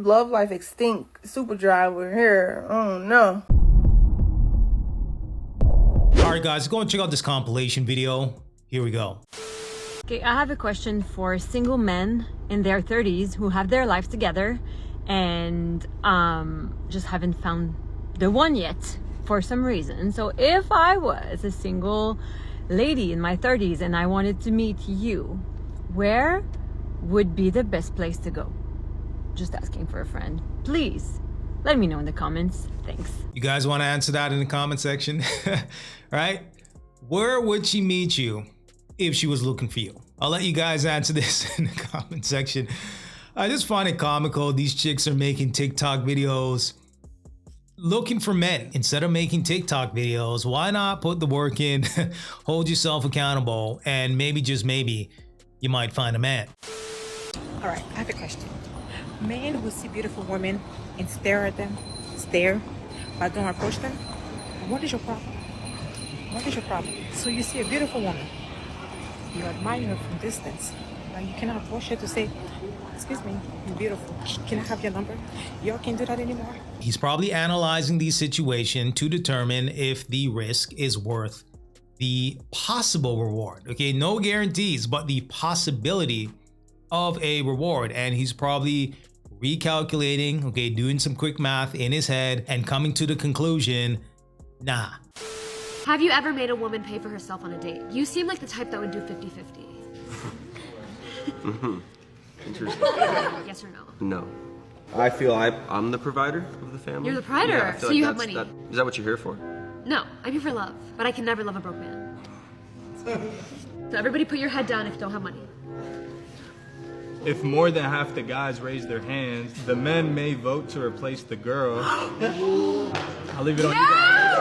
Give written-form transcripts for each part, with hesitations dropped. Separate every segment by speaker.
Speaker 1: love life extinct, super dry over here. Oh no.
Speaker 2: Alright guys, go and check out this compilation video. Here we go.
Speaker 3: Okay, I have a question for single men in their 30s who have their lives together and just haven't found the one yet for some reason. So if I was a single lady in my 30s and I wanted to meet you, where would be the best place to go? Just asking for a friend. Please let me know in the comments. Thanks.
Speaker 2: You guys want to answer that in the comment section? Right? Where would she meet you if she was looking for you? I'll let you guys answer this in the comment section. I just find it comical. These chicks are making TikTok videos looking for men. Instead of making TikTok videos, why not put the work in, hold yourself accountable, and maybe, just maybe, you might find a man.
Speaker 4: All right, I have a question. Men who see beautiful women and stare at them, but don't approach them, what is your problem? What is your problem? So you see a beautiful woman, you admire her from distance, but you cannot approach her to say, excuse me, you're beautiful. Can I have your number? Y'all can't do that anymore.
Speaker 2: He's probably analyzing the situation to determine if the risk is worth the possible reward. Okay, no guarantees, but the possibility of a reward. And he's probably recalculating, okay, doing some quick math in his head and coming to the conclusion, nah.
Speaker 5: Have you ever made a woman pay for herself on a date? You seem like the type that would do 50-50.
Speaker 6: Interesting.
Speaker 5: Yes or no?
Speaker 6: No. I feel I'm the provider of the family.
Speaker 5: You're the provider,
Speaker 6: yeah,
Speaker 5: so you have money.
Speaker 6: Is that what you're here for?
Speaker 5: No, I'm here for love, but I can never love a broke man. So everybody put your head down if you don't have money.
Speaker 7: If more than half the guys raise their hands, the men may vote to replace the girl. I'll leave it on you guys.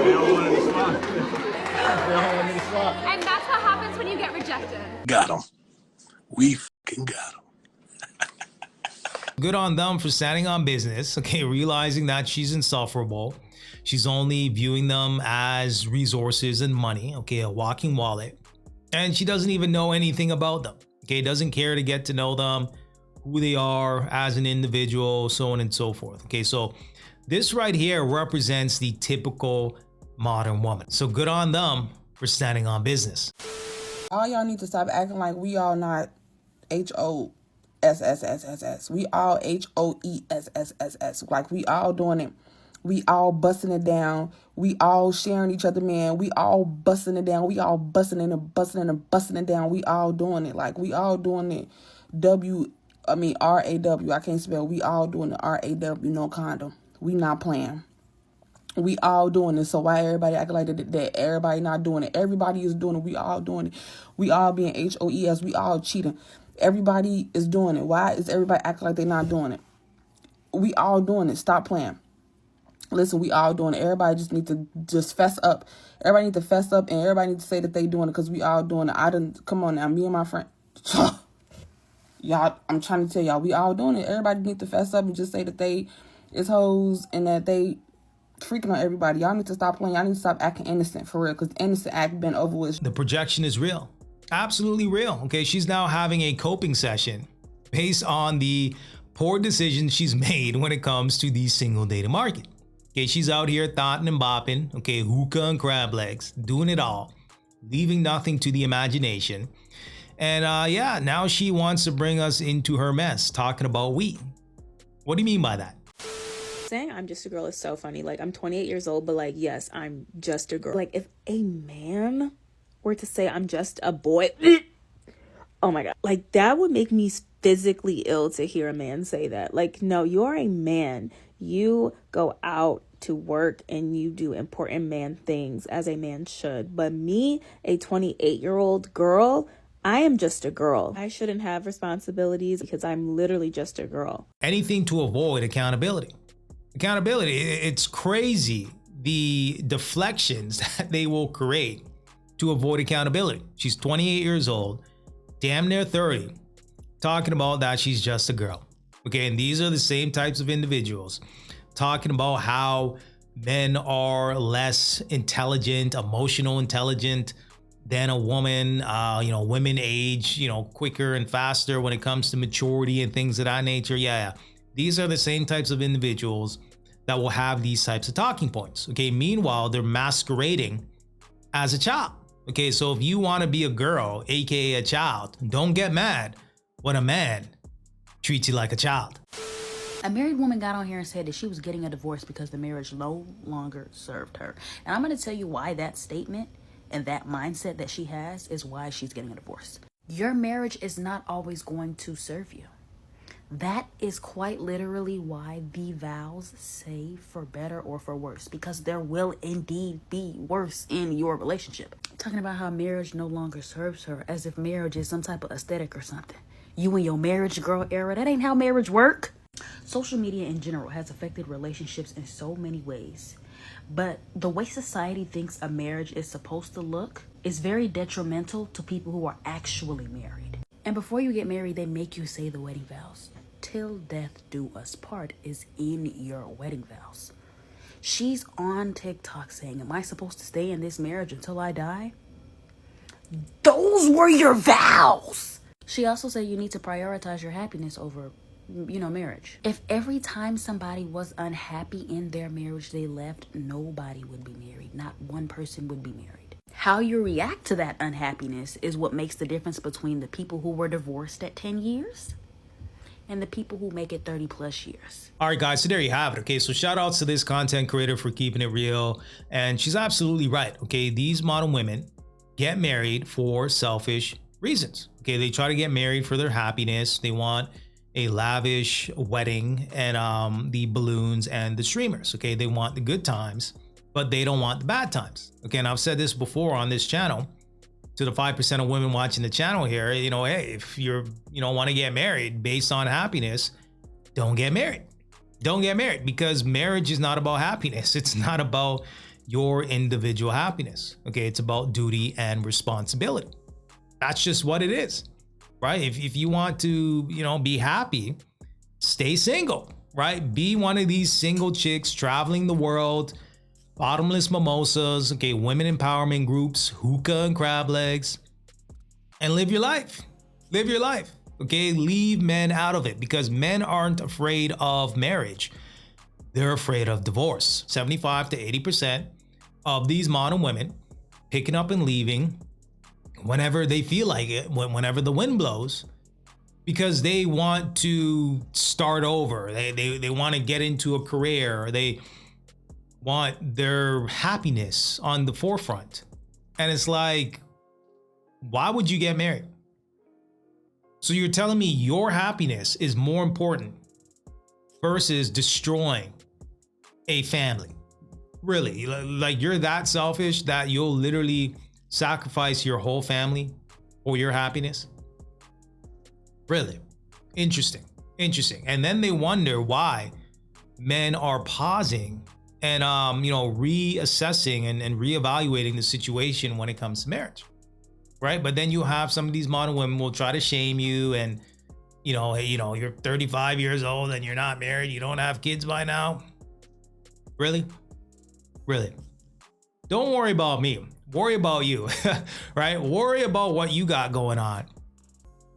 Speaker 7: They all wanted to swap. They all wanted to swap.
Speaker 5: And that's what happens when you get rejected.
Speaker 8: Got him. We fucking got him.
Speaker 2: Good on them for standing on business, okay, realizing that she's insufferable. She's only viewing them as resources and money, okay, a walking wallet. And she doesn't even know anything about them, okay, doesn't care to get to know them, who they are as an individual, so on and so forth. Okay, so this right here represents the typical modern woman. So good on them for standing on business.
Speaker 1: All y'all need to stop acting like we all not HOSSSSS. We all HOESSSS. Like we all doing it. We all busting it down. We all sharing each other, man. We all busting it down. We all busting it and busting it and busting it down. We all doing it. Like we all doing it. R-A-W. I can't spell. We all doing it. R-A-W. No condom. We not playing. We all doing it. So why everybody acting like that everybody not doing it? Everybody is doing it. We all doing it. We all being HOES. We all cheating. Everybody is doing it. Why is everybody acting like they not doing it? We all doing it. Stop playing. Listen, we all doing it. Everybody just need to just fess up. Everybody need to fess up and everybody need to say that they doing it because we all doing it. Come on now, me and my friend. Y'all, I'm trying to tell y'all, we all doing it. Everybody need to fess up and just say that they is hoes and that they freaking on everybody. Y'all need to stop playing. Y'all need to stop acting innocent for real because innocent act been over with.
Speaker 2: The projection is real. Absolutely real. Okay, she's now having a coping session based on the poor decisions she's made when it comes to the single dating market. Okay, she's out here thotting and bopping, okay, hookah and crab legs, doing it all, leaving nothing to the imagination. And yeah, now she wants to bring us into her mess, talking about we. What do you mean by that?
Speaker 9: Saying I'm just a girl is so funny. Like, I'm 28 years old, but like, yes, I'm just a girl. Like, if a man were to say I'm just a boy, oh my God, like that would make me physically ill to hear a man say that. Like, no, you're a man. You go out to work and you do important man things as a man should. But me, a 28-year-old girl, I am just a girl. I shouldn't have responsibilities because I'm literally just a girl.
Speaker 2: Anything to avoid accountability. Accountability, it's crazy the deflections that they will create to avoid accountability. She's 28 years old, damn near 30, talking about that she's just a girl. Okay, and these are the same types of individuals talking about how men are less intelligent, emotional intelligent than a woman. Women age, quicker and faster when it comes to maturity and things of that nature. Yeah. These are the same types of individuals that will have these types of talking points. Okay. Meanwhile, they're masquerading as a child. Okay. So if you want to be a girl, aka a child, don't get mad when a man treats you like a child.
Speaker 10: A married woman got on here and said that she was getting a divorce because the marriage no longer served her. And I'm going to tell you why that statement and that mindset that she has is why she's getting a divorce. Your marriage is not always going to serve you. That is quite literally why the vows say for better or for worse, because there will indeed be worse in your relationship. Talking about how marriage no longer serves her, as if marriage is some type of aesthetic or something. You and your marriage girl era, that ain't how marriage work. Social media in general has affected relationships in so many ways, but the way society thinks a marriage is supposed to look is very detrimental to people who are actually married. And before you get married, they make you say the wedding vows. Till death do us part is in your wedding vows. She's on TikTok saying, am I supposed to stay in this marriage until I die? Those were your vows. She also said you need to prioritize your happiness over marriage. If every time somebody was unhappy in their marriage they left, nobody would be married. Not one person would be married. How you react to that unhappiness is what makes the difference between the people who were divorced at 10 years and the people who make it 30 plus years.
Speaker 2: All right, guys, so there you have it. Okay, so shout outs to this content creator for keeping it real. And she's absolutely right. Okay, these modern women get married for selfish reasons. Okay, they try to get married for their happiness. They want a lavish wedding and the balloons and the streamers. Okay, they want the good times, but they don't want the bad times. Okay, and I've said this before on this channel to the 5% of women watching the channel here. Hey, if you're want to get married based on happiness, don't get married. Don't get married, because marriage is not about happiness. It's not about your individual happiness. Okay, it's about duty and responsibility. That's just what it is. Right? If you want to, be happy, stay single, right? Be one of these single chicks traveling the world, bottomless mimosas, okay, women empowerment groups, hookah and crab legs, and live your life. Live your life, okay? Leave men out of it, because men aren't afraid of marriage. They're afraid of divorce. 75 to 80% of these modern women picking up and leaving whenever they feel like it, whenever the wind blows, because they want to start over. They want to get into a career. They want their happiness on the forefront. And it's like, why would you get married? So you're telling me your happiness is more important versus destroying a family? Really? Like, you're that selfish that you'll literally sacrifice your whole family for your happiness? Really? Interesting. And then they wonder why men are pausing and reassessing and reevaluating the situation when it comes to marriage, right? But then you have some of these modern women will try to shame you and you're 35 years old and you're not married, you don't have kids by now. Really? Don't worry about me. Worry about you, right? Worry about what you got going on.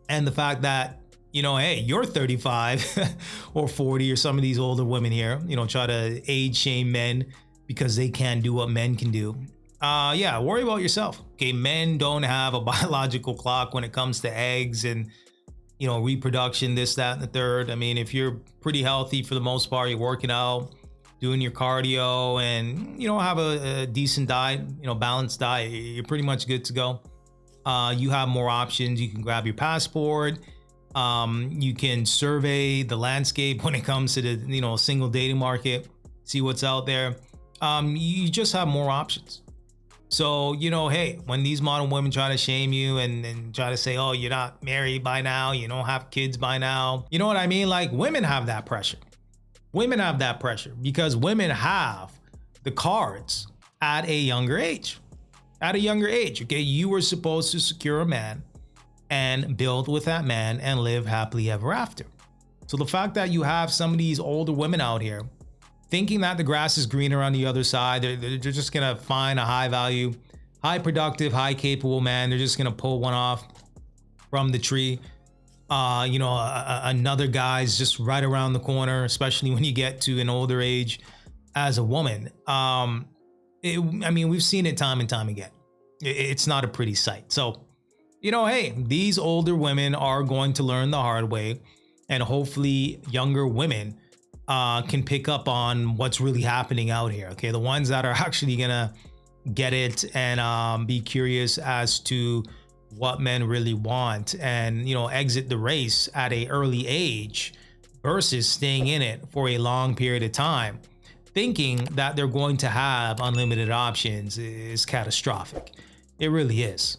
Speaker 2: And the fact that, hey, you're 35 or 40, or some of these older women here, try to age shame men because they can't do what men can do. Yeah, worry about yourself. Okay, men don't have a biological clock when it comes to eggs and, reproduction, this, that, and the third. I mean, if you're pretty healthy for the most part, you're working out, doing your cardio, and have a decent diet, balanced diet, you're pretty much good to go. You have more options. You can grab your passport. You can survey the landscape when it comes to the single dating market, see what's out there. You just have more options. So hey, when these modern women try to shame you and try to say, oh, you're not married by now, you don't have kids by now, you know what I mean? Like, women have that pressure. Women have that pressure because women have the cards at a younger age. At a younger age, okay? You were supposed to secure a man and build with that man and live happily ever after. So the fact that you have some of these older women out here thinking that the grass is greener on the other side, they're just gonna find a high value, high productive, high capable man. They're just gonna pull one off from the tree. You know, another guy's just right around the corner, especially when you get to an older age as a woman. I mean, we've seen it time and time again. It's not a pretty sight. So, you know, hey, these older women are going to learn the hard way, and hopefully younger women can pick up on what's really happening out here. Okay, the ones that are actually gonna get it and be curious as to what men really want, and, you know, exit the race at a early age versus staying in it for a long period of time thinking that they're going to have unlimited options is catastrophic. It really is.